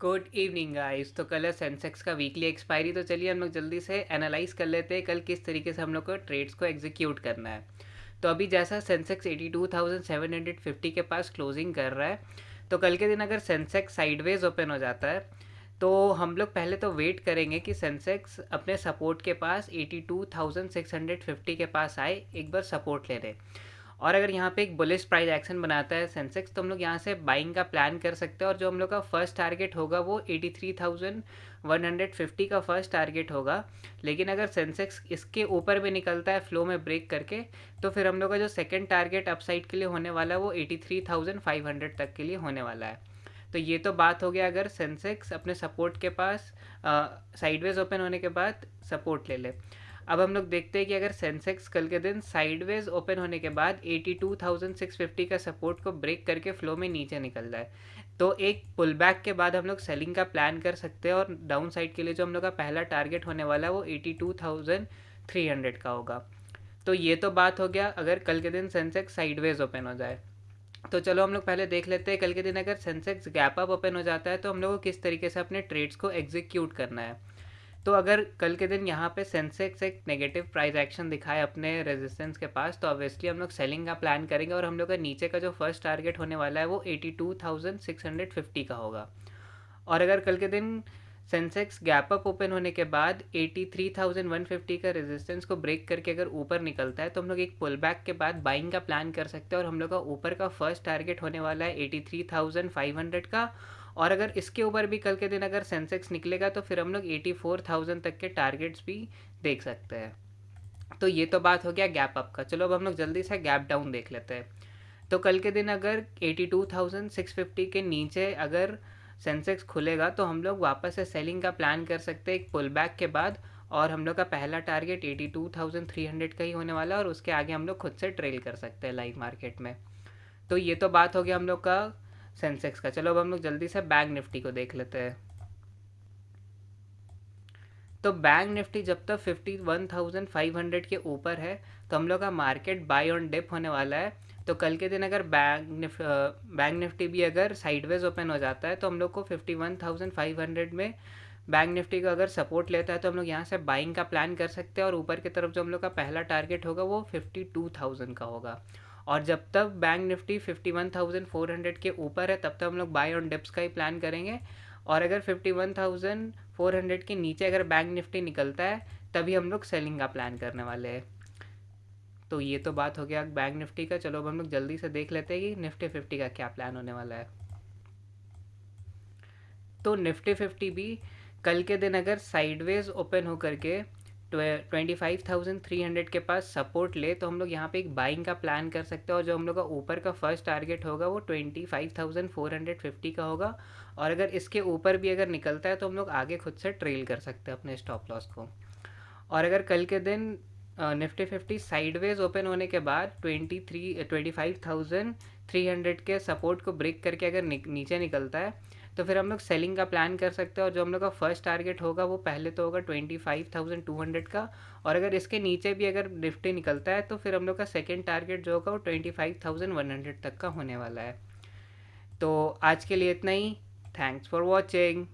Good evening guys. तो कल है सेंसेक्स का वीकली एक्सपायरी, तो चलिए हम लोग जल्दी से एनालाइज कर लेते हैं कल किस तरीके से हम लोग को ट्रेड्स को एग्जीक्यूट करना है। तो अभी जैसा सेंसेक्स 82,750 के पास क्लोजिंग कर रहा है, तो कल के दिन अगर सेंसेक्स साइडवेज ओपन हो जाता है तो हम लोग पहले तो वेट करेंगे कि सेंसेक्स अपने सपोर्ट के पास 82,650 के पास आए, एक बार सपोर्ट ले रहे। और अगर यहाँ पे एक बुलिश प्राइस एक्शन बनाता है सेंसेक्स, तो हम लोग यहाँ से बाइंग का प्लान कर सकते हैं। और जो हम लोग का फर्स्ट टारगेट होगा वो 83,150 का फर्स्ट टारगेट होगा। लेकिन अगर सेंसेक्स इसके ऊपर भी निकलता है फ्लो में ब्रेक करके, तो फिर हम लोग का जो सेकंड टारगेट अपसाइड के लिए होने वाला है वो 83,500 तक के लिए होने वाला है। तो ये तो बात हो गया अगर सेंसेक्स अपने सपोर्ट के पास साइडवेज ओपन होने के बाद सपोर्ट ले ले। अब हम लोग देखते हैं कि अगर सेंसेक्स कल के दिन साइडवेज ओपन होने के बाद 82,650 का सपोर्ट को ब्रेक करके फ्लो में नीचे निकल जाए, तो एक पुल बैक के बाद हम लोग सेलिंग का प्लान कर सकते हैं। और डाउन साइड के लिए जो हम लोग का पहला टारगेट होने वाला है वो 82,300 का होगा। तो ये तो बात हो गया अगर कल के दिन सेंसेक्स साइडवेज ओपन हो जाए। तो चलो हम लोग पहले देख लेते हैं कल के दिन अगर सेंसेक्स गैप अप ओपन हो जाता है तो हम लोग को किस तरीके से अपने ट्रेड्स को एग्जीक्यूट करना है। तो अगर कल के दिन यहाँ पे सेंसेक्स एक नेगेटिव प्राइस एक्शन दिखाए अपने रेजिस्टेंस के पास, तो ऑब्वियसली हम लोग सेलिंग का प्लान करेंगे और हम लोग का नीचे का जो फर्स्ट टारगेट होने वाला है वो 82,650 का होगा। और अगर कल के दिन सेंसेक्स गैप अप ओपन होने के बाद 83,150 का रेजिस्टेंस को ब्रेक करके अगर ऊपर निकलता है, तो हम लोग एक पुल बैक के बाद बाइंग का प्लान कर सकते हैं। और हम लोग का ऊपर का फर्स्ट टारगेट होने वाला है 83,500 का। और अगर इसके ऊपर भी कल के दिन अगर सेंसेक्स निकलेगा तो फिर हम लोग 84,000 तक के टारगेट्स भी देख सकते हैं। तो ये तो बात हो गया गैप अप का। चलो अब हम लोग जल्दी से गैप डाउन देख लेते हैं। तो कल के दिन अगर 82,650 के नीचे अगर सेंसेक्स खुलेगा तो हम लोग वापस से सेलिंग का प्लान कर सकते हैं एक पुल बैक के बाद। और हम लोग का पहला टारगेट 82,300 का ही होने वाला है और उसके आगे हम लोग खुद से ट्रेल कर सकते हैं लाइव मार्केट में। तो ये तो बात हो गया हम लोग का सेंसेक्स का। चलो अब हम लोग जल्दी से बैंक निफ्टी को देख लेते हैं। तो बैंक निफ्टी जब तक 51,500 के ऊपर है तो हम लोग का मार्केट बाय ऑन डिप होने वाला है। तो कल के दिन अगर बैंक निफ्टी भी अगर साइडवेज ओपन हो जाता है तो हम लोग को 51,500 में बैंक निफ्टी का अगर सपोर्ट लेता है तो हम लोग यहाँ से बाइंग का प्लान कर सकते हैं। और ऊपर की तरफ जो हम लोग का पहला टारगेट होगा वो 52,000 का होगा। और जब तक बैंक निफ्टी 51,400 के ऊपर है तब तक हम लोग बाय ऑन डिप्स का ही प्लान करेंगे। और अगर 51,400 के नीचे अगर बैंक निफ्टी निकलता है तभी हम लोग सेलिंग का प्लान करने वाले हैं। तो ये तो बात हो गया बैंक निफ्टी का। चलो अब हम लोग जल्दी से देख लेते हैं कि निफ्टी 50 का क्या प्लान होने वाला है। तो निफ्टी 50 भी कल के दिन अगर साइडवेज ओपन होकर के 25,300 के पास सपोर्ट ले तो हम लोग यहाँ पे एक बाइंग का प्लान कर सकते हैं। और जो हम लोग का ऊपर का फर्स्ट टारगेट होगा वो 25,450 का होगा। और अगर इसके ऊपर भी अगर निकलता है तो हम लोग आगे खुद से ट्रेल कर सकते हैं अपने स्टॉप लॉस को। और अगर कल के दिन निफ्टी 50 साइडवेज ओपन होने के बाद 25,300 के सपोर्ट को ब्रेक करके अगर नीचे निकलता है तो फिर हम लोग सेलिंग का प्लान कर सकते हैं। और जो हम लोग का फर्स्ट टारगेट होगा वो पहले तो होगा 25,200 का। और अगर इसके नीचे भी अगर निफ्टी निकलता है तो फिर हम लोग का सेकेंड टारगेट जो होगा वो 25,100 तक का होने वाला है। तो आज के लिए इतना ही। Thanks for watching.